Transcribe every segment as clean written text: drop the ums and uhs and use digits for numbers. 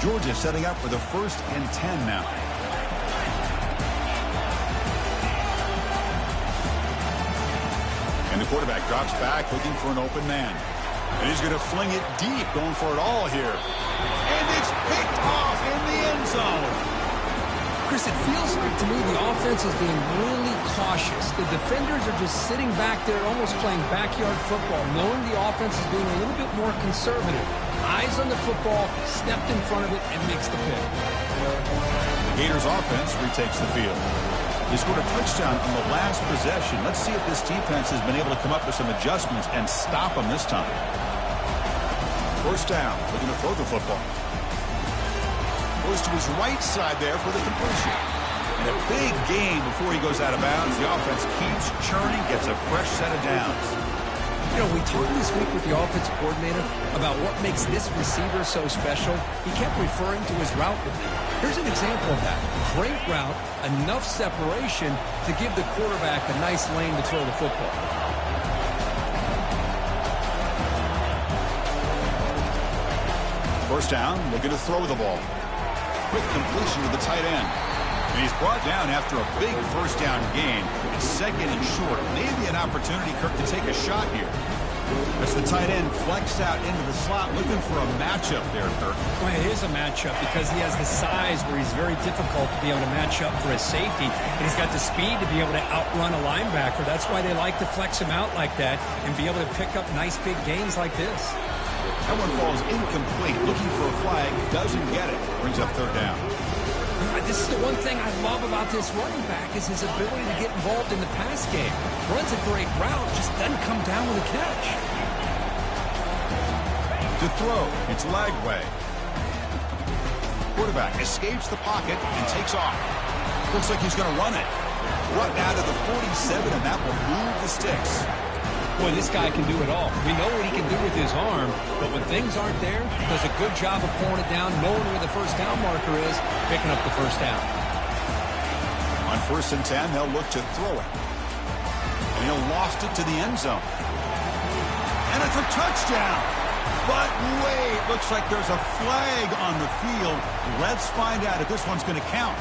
Georgia setting up for the 1st and 10 now. And the quarterback drops back looking for an open man. And he's going to fling it deep, going for it all here. And it's picked off in the end zone. Chris, it feels like to me the offense is being really cautious. The defenders are just sitting back there almost playing backyard football, knowing the offense is being a little bit more conservative. Eyes on the football, stepped in front of it, and makes the pick. The Gators offense retakes the field. They scored a touchdown on the last possession. Let's see if this defense has been able to come up with some adjustments and stop them this time. First down, looking to throw the football. Goes to his right side there for the completion. And a big gain before he goes out of bounds. The offense keeps churning, gets a fresh set of downs. You know, we talked this week with the offensive coordinator about what makes this receiver so special. He kept referring to his route with him. Here's an example of that. Great route, enough separation to give the quarterback a nice lane to throw the football. First down, looking to throw the ball. Quick completion to the tight end. And he's brought down after a big first down gain. It's 2nd and short. Maybe an opportunity, Kirk, to take a shot here. As the tight end flexed out into the slot, looking for a matchup there, Kirk. Well, it is a matchup because he has the size where he's very difficult to be able to match up for his safety. And he's got the speed to be able to outrun a linebacker. That's why they like to flex him out like that and be able to pick up nice big gains like this. That one falls incomplete. Looking for a flag, doesn't get it. Brings up 3rd down. This is the one thing I love about this running back is his ability to get involved in the pass game. Runs a great route, just doesn't come down with a catch. To throw, it's Lagway. Quarterback escapes the pocket and takes off. Looks like he's going to run it. Run out of the 47, and that will move the sticks. Boy, this guy can do it all. We know what he can do with his arm, but when things aren't there, does a good job of pulling it down, knowing where the first down marker is, picking up the first down. On 1st and 10, they'll look to throw it. And he'll loft it to the end zone. And it's a touchdown. But wait, looks like there's a flag on the field. Let's find out if this one's going to count.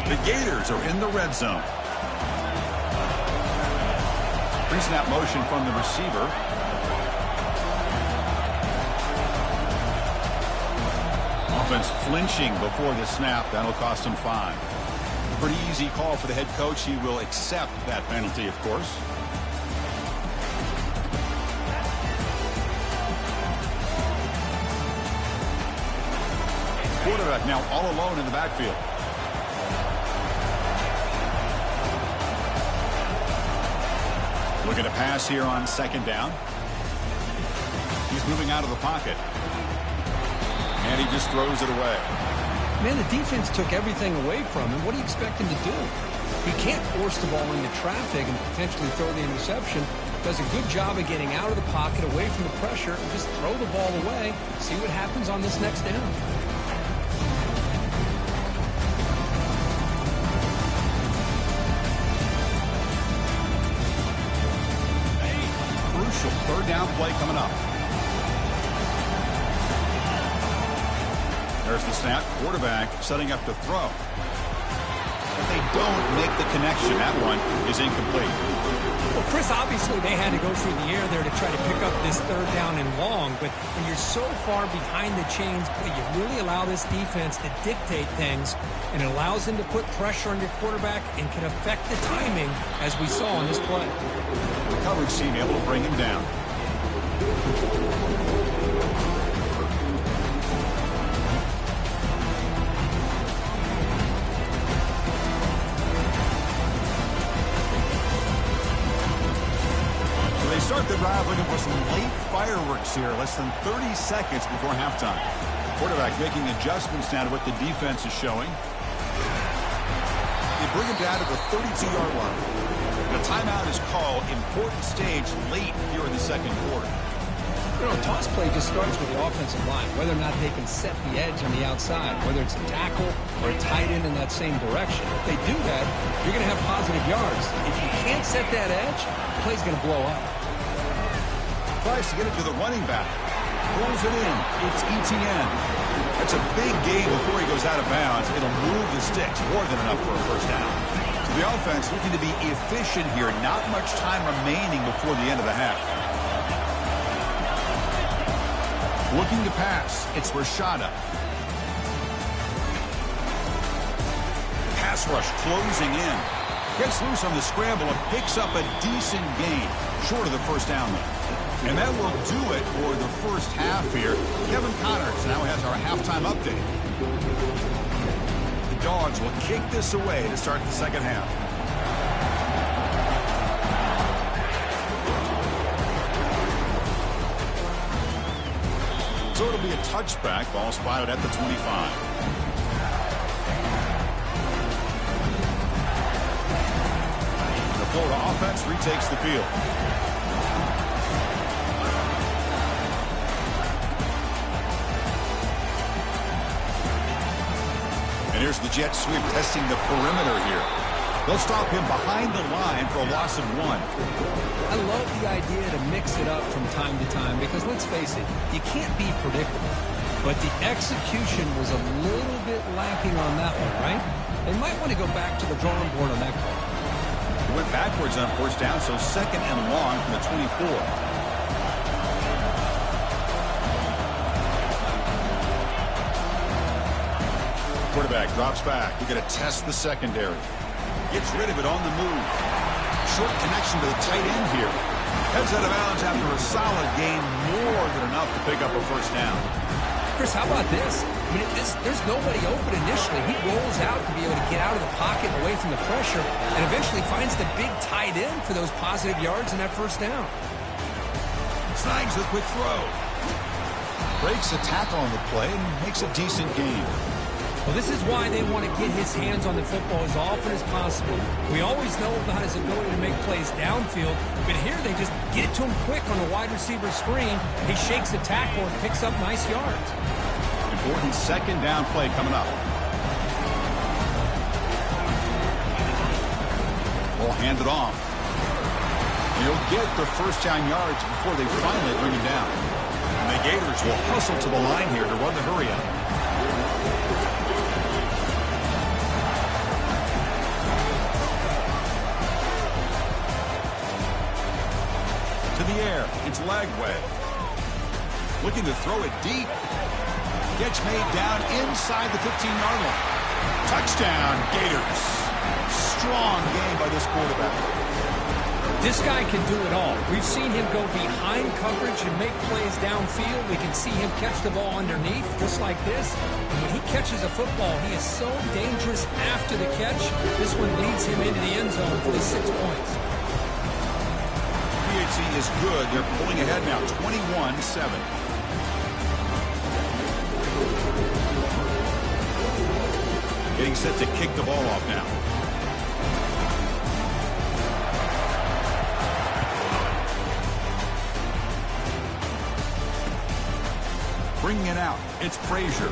The Gators are in the red zone. Pre-snap motion from the receiver. Offense flinching before the snap. That'll cost him 5. Pretty easy call for the head coach. He will accept that penalty, of course. Quarterback now all alone in the backfield. Looking to pass here on 2nd down. He's moving out of the pocket. And he just throws it away. Man, the defense took everything away from him. What do you expect him to do? He can't force the ball into traffic and potentially throw the interception. Does a good job of getting out of the pocket, away from the pressure, and just throw the ball away. See what happens on this next down. Crucial 3rd down play coming up. There's the snap. Quarterback setting up to throw. But they don't make the connection. That one is incomplete. Well, Chris, obviously they had to go through the air there to try to pick up this 3rd down and long. But when you're so far behind the chains, boy, you really allow this defense to dictate things. And it allows them to put pressure on your quarterback and can affect the timing, as we saw on this play. The coverage team able to bring him down. Start the drive looking for some late fireworks here. Less than 30 seconds before halftime. Quarterback making adjustments now to what the defense is showing. They bring him down to the 32-yard line. The timeout is called. Important stage late here in the 2nd quarter. You know, toss play just starts with the offensive line, whether or not they can set the edge on the outside, whether it's a tackle or a tight end in that same direction. If they do that, you're going to have positive yards. If you can't set that edge, the play's going to blow up. Tries to get it to the running back. Pulls it in. It's Ncaa. That's a big gain before he goes out of bounds. It'll move the sticks. More than enough for a first down. So the offense looking to be efficient here. Not much time remaining before the end of the half. Looking to pass. It's Rashada. Pass rush closing in. Gets loose on the scramble and picks up a decent gain. Short of the first down though. And that will do it for the first half here. Kevin Connors now has our halftime update. The Dogs will kick this away to start the second half. So it'll be a touchback. Ball spotted at the 25. The Florida offense retakes the field. And here's the jet sweep testing the perimeter here. They'll stop him behind the line for a loss of 1. I love the idea to mix it up from time to time because, let's face it, you can't be predictable. But the execution was a little bit lacking on that one, right? They might want to go back to the drawing board on that call. Went backwards on first down, so second and long from the 24. Quarterback drops back. You're going to test the secondary. Gets rid of it on the move. Short connection to the tight end here. Heads out of bounds after a solid gain, more than enough to pick up a first down. Chris, how about this? I mean, there's nobody open initially. He rolls out to be able to get out of the pocket and away from the pressure and eventually finds the big tight end for those positive yards in that first down. Snags the quick throw. Breaks a tackle on the play and makes a decent gain. Well, this is why they want to get his hands on the football as often as possible. We always know about his ability to make plays downfield, but here they just get it to him quick on a wide receiver screen. He shakes the tackle and picks up nice yards. Important second down play coming up. Ball handed off. He'll get the first down yards before they finally bring him down. And the Gators will hustle to the line here to run the hurry up. To the air, it's Lagway. Looking to throw it deep. Gets made down inside the 15-yard line. Touchdown, Gators. Strong game by this quarterback. This guy can do it all. We've seen him go behind coverage and make plays downfield. We can see him catch the ball underneath, just like this. And when he catches a football, he is so dangerous after the catch. This one leads him into the end zone for the 6 points. PHC is good. They're pulling ahead now, 21-7. Getting set to kick the ball off now. Bringing it out, it's Frazier.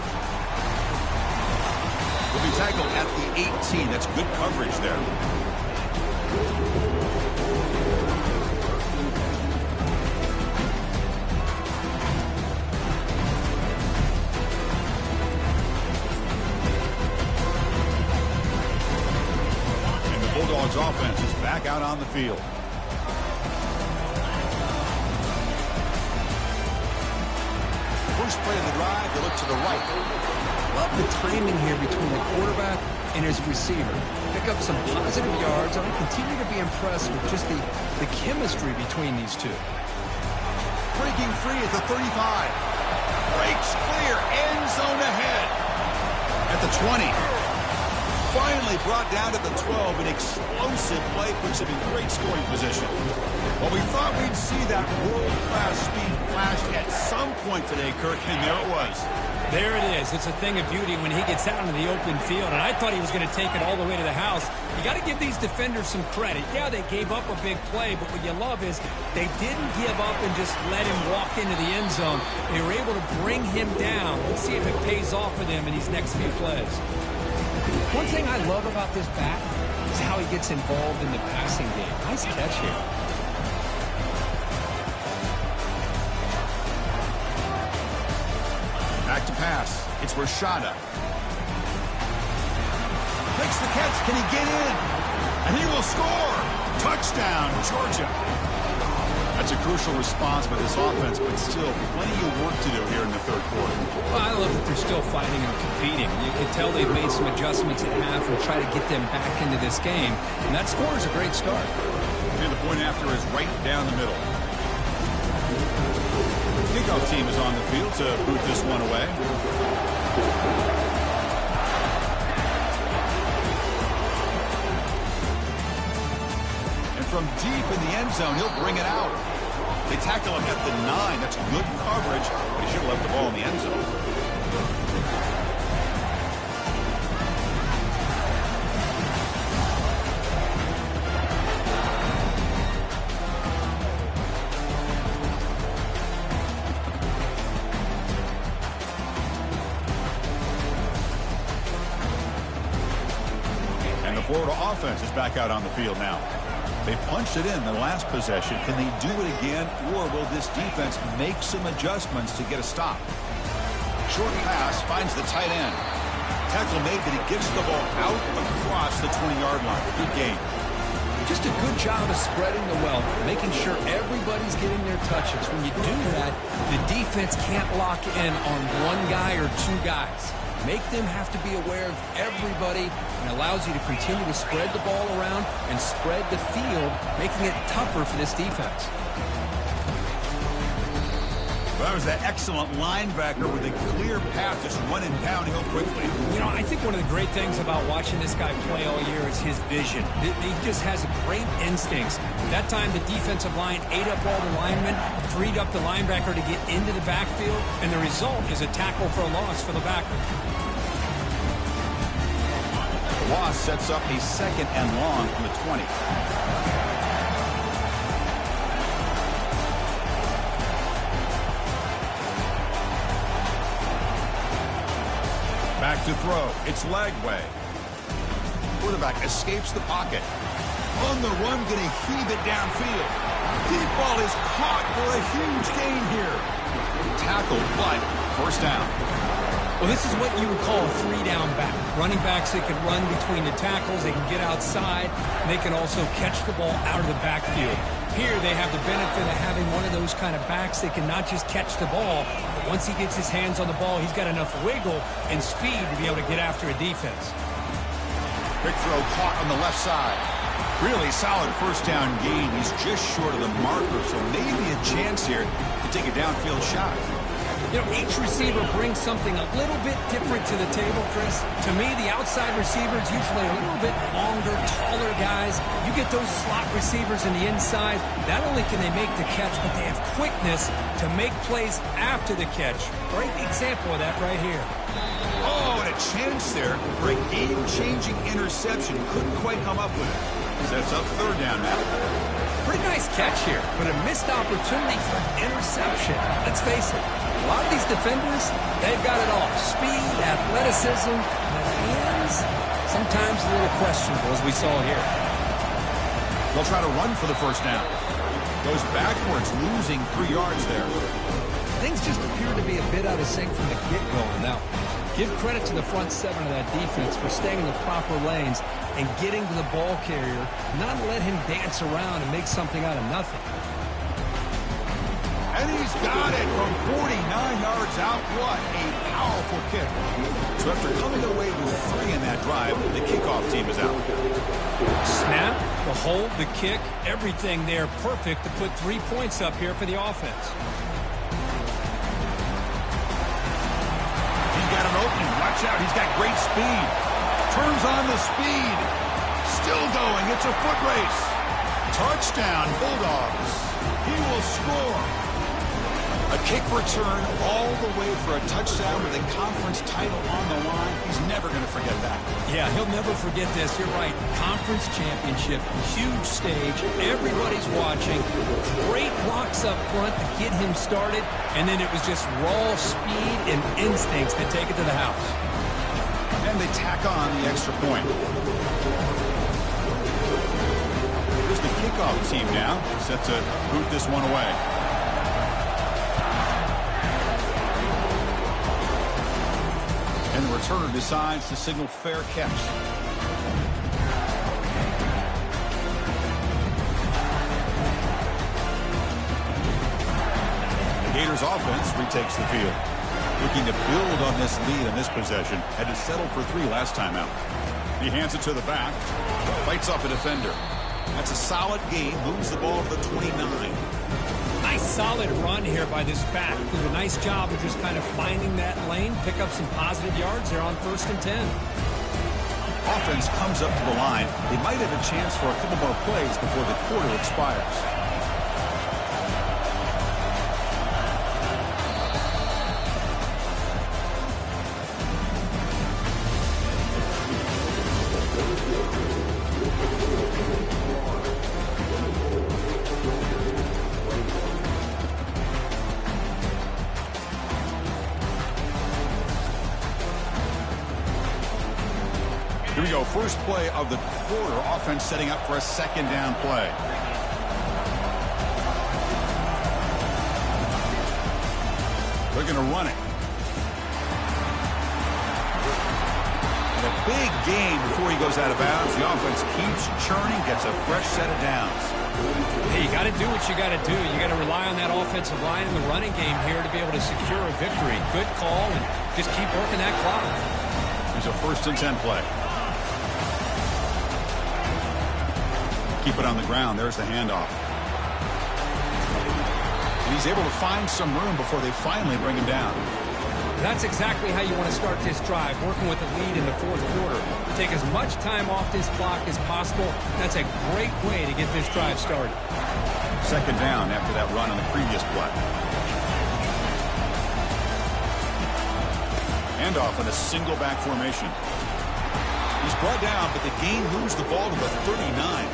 Will be tackled at the 18. That's good coverage there. And the Bulldogs offense is back out on the field. First play of the drive, they look to the right. Love the timing here between the quarterback and his receiver. Pick up some positive yards, and I continue to be impressed with just the chemistry between these two. Breaking free at the 35. Breaks clear, end zone ahead. At the 20. Finally brought down to the 12. An explosive play puts him in great scoring position. Well, we thought we'd see that world-class speed flashed at some point today, Kirk, and there it was. There it is. It's a thing of beauty when he gets out into the open field, and I thought he was going to take it all the way to the house. You got to give these defenders some credit. Yeah, they gave up a big play, but what you love is they didn't give up and just let him walk into the end zone. They were able to bring him down. Let's see if it pays off for them in these next few plays. One thing I love about this back is how he gets involved in the passing game. Nice catch here. Back to pass. It's Rashada. Makes the catch. Can he get in? And he will score. Touchdown, Georgia. That's a crucial response by this offense, but still plenty of work to do here in the third quarter. Well, I love that they're still fighting and competing. You can tell they've made some adjustments at half and try to get them back into this game. And that score is a great start. And the point after is right down the middle. Kickoff team is on the field to boot this one away. And from deep in the end zone, he'll bring it out. They tackle him at the 9. That's good coverage, but he should have left the ball in the end zone. Florida offense is back out on the field now. They punched it in the last possession. Can they do it again, or will this defense make some adjustments to get a stop? Short pass finds the tight end. Tackle made, but he gets the ball out across the 20-yard line. Good game. Just a good job of spreading the wealth, making sure everybody's getting their touches. When you do that, the defense can't lock in on one guy or two guys. Make them have to be aware of everybody, and allows you to continue to spread the ball around and spread the field, making it tougher for this defense. Well, that was that excellent linebacker with a clear path just running downhill quickly. You know, I think one of the great things about watching this guy play all year is his vision. He just has great instincts. That time, the defensive line ate up all the linemen, freed up the linebacker to get into the backfield, and the result is a tackle for a loss for the backer. The loss sets up a 2nd and long from the 20. Back to throw. It's Lagway. Quarterback escapes the pocket. On the run, going to heave it downfield. Deep ball is caught for a huge gain here. Tackled, but first down. Well, this is what you would call a 3-down back. Running backs, they can run between the tackles, they can get outside, and they can also catch the ball out of the backfield. Here, they have the benefit of having one of those kind of backs that can not just catch the ball, but once he gets his hands on the ball, he's got enough wiggle and speed to be able to get after a defense. Big throw caught on the left side. Really solid first down gain. He's just short of the marker, so maybe a chance here to take a downfield shot. You know, each receiver brings something a little bit different to the table, Chris. To me, the outside receivers usually a little bit longer, taller guys. You get those slot receivers in the inside, not only can they make the catch, but they have quickness to make plays after the catch. Great example of that right here. Oh, and a chance there for a game-changing interception. Couldn't quite come up with it. Sets up 3rd down now. Pretty nice catch here, but a missed opportunity for an interception. Let's face it, a lot of these defenders, they've got it all. Speed, athleticism, but hands, sometimes a little questionable, as we saw here. They'll try to run for the first down. Goes backwards, losing 3 yards there. Things just appear to be a bit out of sync from the get-go. Now, give credit to the front 7 of that defense for staying in the proper lanes and getting to the ball carrier, not let him dance around and make something out of nothing. And he's got it from 49 yards out. What a powerful kick. So after coming away with 3 in that drive, the kickoff team is out. Snap, the hold, the kick, everything there perfect to put 3 points up here for the offense. He's got an opening. Watch out. He's got great speed. Turns on the speed. Still going. It's a foot race. Touchdown, Bulldogs. He will score. A kick return all the way for a touchdown with a conference title on the line. He's never going to forget that. Yeah, he'll never forget this. You're right. Conference championship, huge stage. Everybody's watching. Great blocks up front to get him started. And then it was just raw speed and instincts to take it to the house. And they tack on the extra point. Here's the kickoff team now, set to boot this one away. And the returner decides to signal fair catch. The Gators offense retakes the field. Looking to build on this lead in this possession. Had to settle for 3 last time out. He hands it to the back. Fights off a defender. That's a solid gain. Moves the ball to the 29. Nice solid run here by this back. Did a nice job of just kind of finding that lane, pick up some positive yards there on 1st and 10. Offense comes up to the line. They might have a chance for a couple more plays before the quarter expires. Here we go. First play of the quarter. Offense setting up for a 2nd down play. They're going to run it. And a big gain before he goes out of bounds. The offense keeps churning, gets a fresh set of downs. Hey, you got to do what you got to do. You got to rely on that offensive line in the running game here to be able to secure a victory. Good call, and just keep working that clock. Here's a 1st and 10 play. Keep it on the ground. There's the handoff. And he's able to find some room before they finally bring him down. That's exactly how you want to start this drive, working with a lead in the 4th quarter. Take as much time off this clock as possible. That's a great way to get this drive started. 2nd down after that run on the previous play. Handoff in a single back formation. He's brought down, but the gain moves the ball to the 39.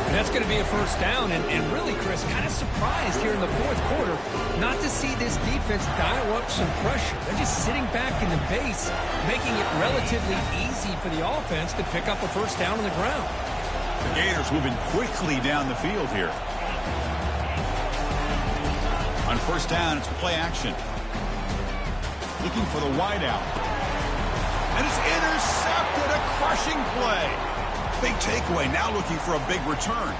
And that's going to be a 1st down. And really, Chris, kind of surprised here in the 4th quarter not to see this defense dial up some pressure. They're just sitting back in the base, making it relatively easy for the offense to pick up a 1st down on the ground. The Gators moving quickly down the field here. On 1st down, it's play action. Looking for the wideout. And it's intercepted. A crushing play. Big takeaway. Now looking for a big return.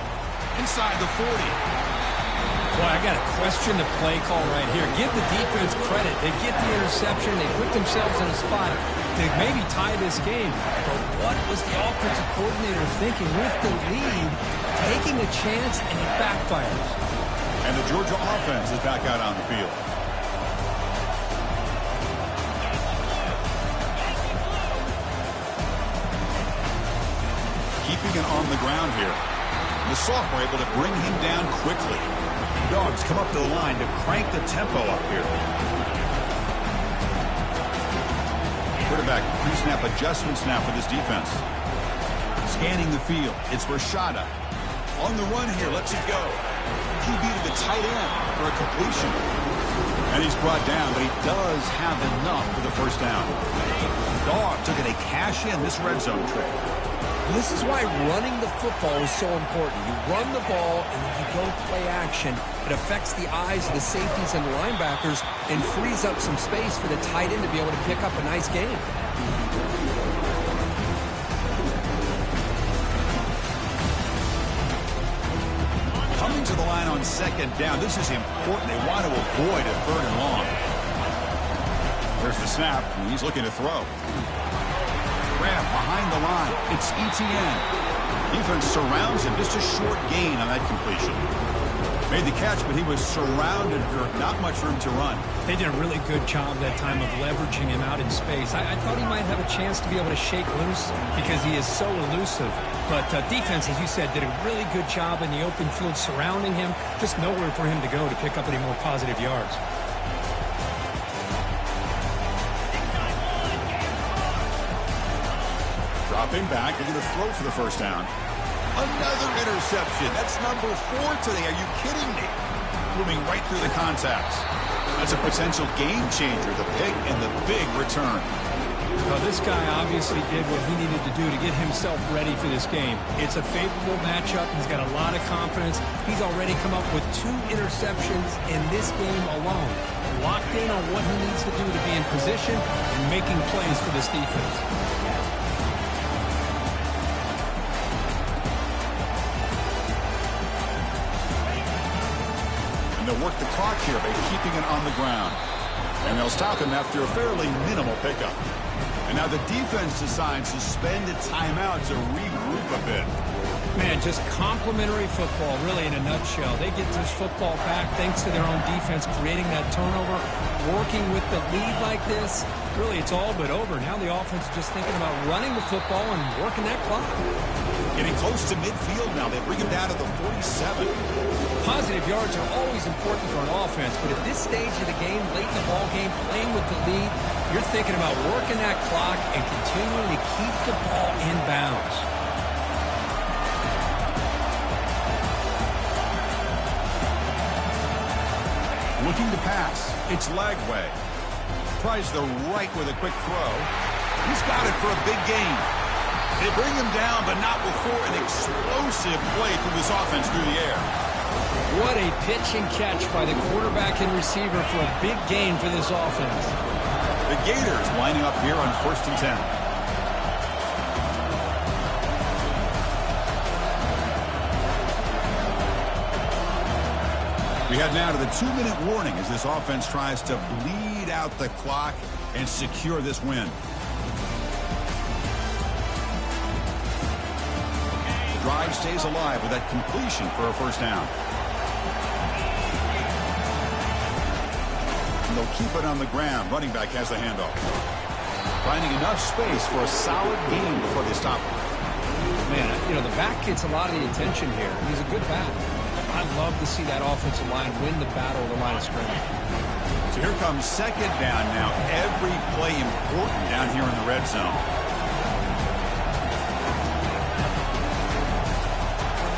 Inside the 40. Boy, I got to question the play call right here. Give the defense credit. They get the interception. They put themselves in a spot to maybe tie this game. But what was the offensive coordinator thinking with the lead, taking a chance, and it backfires? And the Georgia offense is back out on the field. Keeping it on the ground here. The sophomore able to bring him down quickly. Dogs come up to the line to crank the tempo up here. Quarterback pre-snap adjustments now for this defense. Scanning the field. It's Rashada. On the run here. Lets it go. QB to the tight end for a completion. And he's brought down, but he does have enough for the 1st down. Dogs took it a cash in this red zone trip. This is why running the football is so important. You run the ball, and then you go play action. It affects the eyes of the safeties and the linebackers and frees up some space for the tight end to be able to pick up a nice game. Coming to the line on 2nd down. This is important. They want to avoid a 3rd and long. There's the snap, and he's looking to throw. Grab behind the line. It's Ncaa. Defense surrounds him. Just a short gain on that completion. Made the catch, but he was surrounded for not much room to run. They did a really good job that time of leveraging him out in space. I thought he might have a chance to be able to shake loose because he is so elusive. But defense, as you said, did a really good job in the open field surrounding him. Just nowhere for him to go to pick up any more positive yards. Dropping back, they're going to throw for the first down. Another interception. That's number 4 today. Are you kidding me? Moving right through the contacts. That's a potential game changer, the pick and the big return. Well, this guy obviously did what he needed to do to get himself ready for this game. It's a favorable matchup. He's got a lot of confidence. He's already come up with 2 interceptions in this game alone. Locked in on what he needs to do to be in position and making plays for this defense. They'll work the clock here by keeping it on the ground. And they'll stop him after a fairly minimal pickup. And now the defense decides to spend a timeout to regroup a bit. Man, just complimentary football, really, in a nutshell. They get this football back thanks to their own defense creating that turnover, working with the lead like this. Really, it's all but over. Now the offense is just thinking about running the football and working that clock. Getting close to midfield now. They bring him down to the 47. Positive yards are always important for an offense, but at this stage of the game, late in the ball game, playing with the lead, you're thinking about working that clock and continuing to keep the ball in bounds. Looking to pass. It's Lagway. Tries the right with a quick throw. He's got it for a big gain. They bring him down, but not before an explosive play from this offense through the air. What a pitch and catch by the quarterback and receiver for a big gain for this offense. The Gators lining up here on 1st and 10. We head now to the 2-minute warning as this offense tries to bleed out the clock and secure this win. The drive stays alive with that completion for a first down. And they'll keep it on the ground. Running back has the handoff. Finding enough space for a solid gain before they stop him. Man, you know, the back gets a lot of the attention here. He's a good back. I'd love to see that offensive line win the battle of the line of scrimmage. So here comes second down now. Every play important down here in the red zone.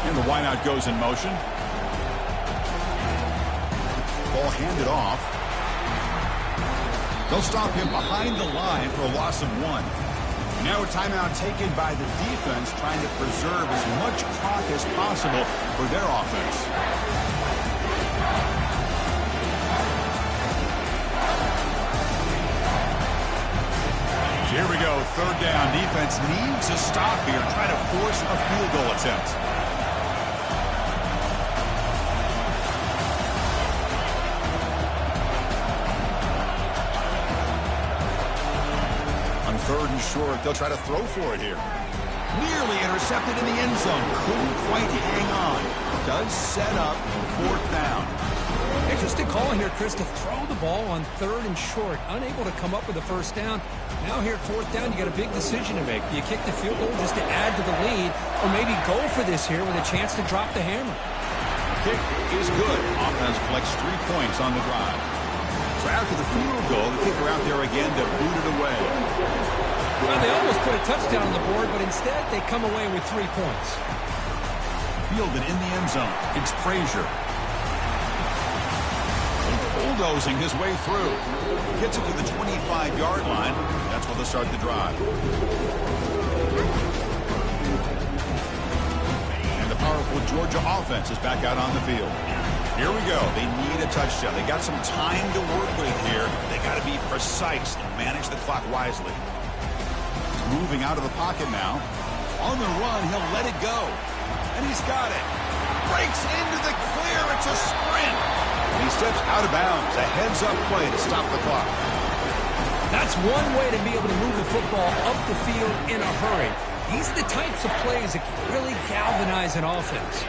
And the wideout goes in motion. Ball handed off. They'll stop him behind the line for a loss of 1. Now a timeout taken by the defense, trying to preserve as much clock as possible for their offense. Here we go, third down. Defense needs a stop here, trying to force a field goal attempt. Third and short, they'll try to throw for it here. Nearly intercepted in the end zone. Couldn't quite hang on. Does set up 4th down. Interesting call here, Chris, to throw the ball on 3rd and short. Unable to come up with a first down. Now here at 4th down, you got a big decision to make. Do you kick the field goal just to add to the lead, or maybe go for this here with a chance to drop the hammer? Kick is good. Offense collects 3 points on the drive. So after the field goal, the kicker out there again to boot it away. Well, they almost put a touchdown on the board, but instead they come away with 3 points. Fielded in the end zone. It's Frazier. And bulldozing his way through. Gets it to the 25-yard line. That's where they'll start the drive. And the powerful Georgia offense is back out on the field. Here we go. They need a touchdown. They got some time to work with here. They got to be precise and manage the clock wisely. Moving out of the pocket now. On the run, he'll let it go. And he's got it. Breaks into the clear. It's a sprint. And he steps out of bounds. A heads-up play to stop the clock. That's one way to be able to move the football up the field in a hurry. These are the types of plays that can really galvanize an offense.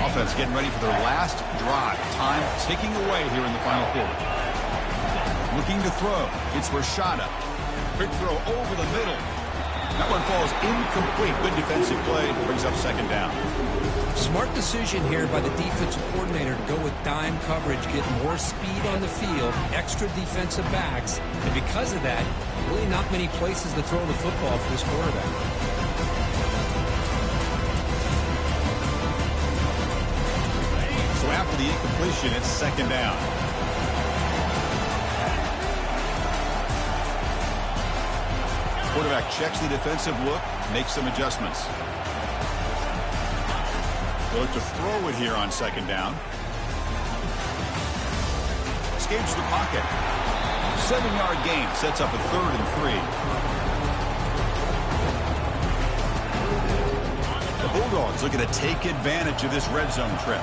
Offense getting ready for their last drive. Time ticking away here in the final quarter. Looking to throw. It's Rashada. Quick throw over the middle. That one falls incomplete. Good defensive play. Brings up second down. Smart decision here by the defensive coordinator to go with dime coverage, get more speed on the field, extra defensive backs, and because of that, really not many places to throw the football for this quarterback. So after the incompletion, it's second down. Quarterback checks the defensive look, makes some adjustments. They'll look to throw it here on second down. Escapes the pocket. 7-yard gain sets up a 3rd and 3. The Bulldogs looking to take advantage of this red zone trip.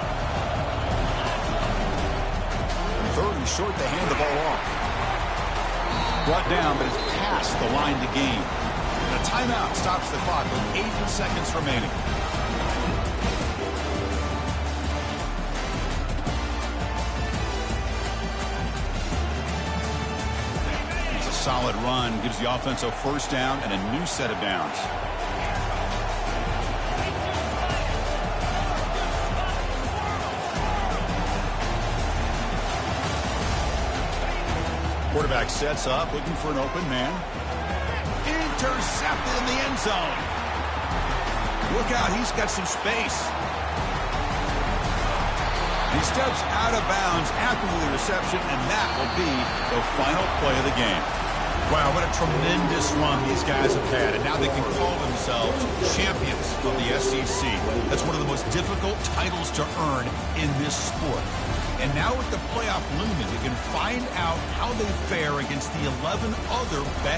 3rd and short, they hand the ball off. Brought down, but it's past the line to gain. And a timeout stops the clock with 8 seconds remaining. It's a solid run, gives the offense a first down and a new set of downs. Quarterback sets up, looking for an open man. Intercepted in the end zone. Look out, he's got some space. He steps out of bounds after the reception, and that will be the final play of the game. Wow, what a tremendous run these guys have had, and now they can call themselves champions of the SEC. That's one of the most difficult titles to earn in this sport. And now with the playoff looming, they can find out how they fare against the 11 other best